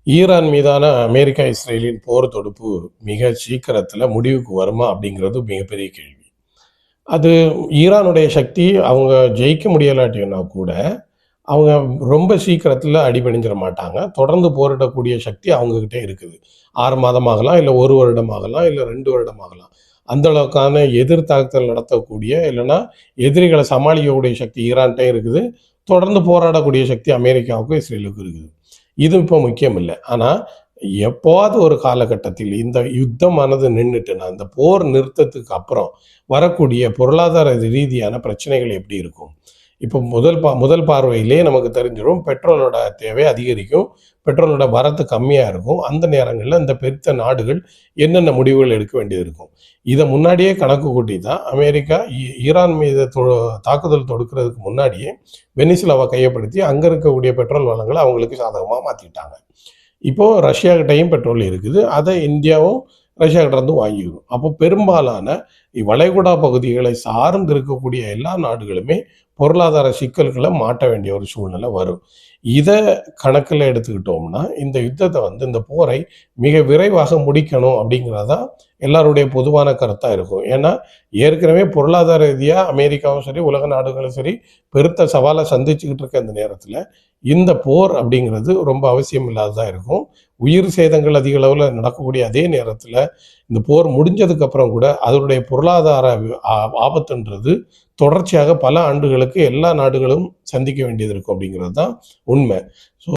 Iran மீதான America, இஸ்ரேலின் போர் தொடுப்பு மிக சீக்கிரத்தில முடிவுக்கு வருமா? அப்படிங்கிறது மிகப்பெரிய கேள்வி. அது ஈரானுடைய சக்தி அவங்க ஜெயிக்க முடியலாட்டினா கூட, அவங்க ரொம்ப சீக்கிரத்தில அடிபணிஞ்சிட மாட்டாங்க. தொடர்ந்து போரிடக்கூடிய சக்தி அவங்ககிட்ட இருக்குது. 6 மாதம் ஆகலாம், இல்ல 1 வருடம் ஆகலாம், இல்ல 2 வருடம் ஆகலாம். அந்த அளவுக்கான எதிர் தாக்குதல் நடத்தக்கூடிய, இல்லன்னா எதிரிகள சமாளிக்கக்கூடிய சக்தி ஈரான்ட்ட இருக்குது. தொடர்ந்து போராடக்கூடிய சக்தி அமெரிக்காவுக்கும், இஸ்ரேலுக்கும் இருக்குது. இது இப்போ முக்கியம் இல்ல. ஆனா, எப்போவாவது ஒரு காலகட்டத்தில் இந்த யுத்தமானது நின்னுட்டுனா, இந்த போர் நிறுத்தத்துக்கு அப்புறம் வரக்கூடிய பொருளாதார ரீதியான பிரச்சனைகள் எப்படி இருக்கும்? இப்போ முதல் பார்வையிலேயே நமக்கு தெரிஞ்சிரும். பெட்ரோலோட தேவை அதிகரிக்கும். பெட்ரோலோட வரத்து கம்மியா இருக்கும். அந்த நேரங்கள்ல இந்த பெருத்த நாடுகள் என்னென்ன முடிவுகள் எடுக்க வேண்டியது இருக்கும். இத முன்னாடியே கணக்கு கூட்டி தான் அமெரிக்கா ஈரான் மீது தாக்குதல் தொடுக்கிறதுக்கு முன்னாடியே வெனிசுலாவ கையப்படுத்தி அங்க இருக்கக்கூடிய பெட்ரோல் வளங்கள அவங்களுக்கு சாதகமா மாத்திட்டாங்க. இப்போ ரஷ்யா கிட்டயும் பெட்ரோல் இருக்குது. அத இந்தியாவும் ரஷ்யா கிட்ட இருந்து வாங்கிக்கணும். அப்போ பெரும்பாலான வளைகுடா பகுதிகளை சார்ந்து இருக்கக்கூடிய எல்லா நாடுகளுமே பொருளாதார சிக்கல்கள மாட்ட வேண்டிய ஒரு சூழ்நிலை வரும். இத கணக்குல எடுத்துக்கிட்டோம்னா, இந்த யுத்தத்த இந்த போரை மிக விரைவாக முடிக்கணும் அப்படிங்கிறது தான் எல்லாருடைய பொதுவான கருத்தா இருக்கும். ஏன்னா, ஏற்கனவே பொருளாதார ரீதியா அமெரிக்காவும் சரி, உலக நாடுகளும் சரி, பெருத்த சவால சந்திச்சுக்கிட்டு இருக்க இந்த நேரத்தில, இந்த போர் அப்படிங்கிறது ரொம்ப அவசியம் இல்லாததா இருக்கும். உயிர் சேதங்கள் அதிக அளவுல நடக்கக்கூடிய அதே நேரத்தில, இந்த போர் முடிஞ்சதுக்கு அப்புறம் கூட அதனுடைய பொருளாதார ஆபத்துன்றது தொடர்ச்சியாக பல ஆண்டுகளுக்கு எல்லா நாடுகளும் சந்திக்க வேண்டியது இருக்கும் அப்படிங்கிறது தான் உண்மை. ஸோ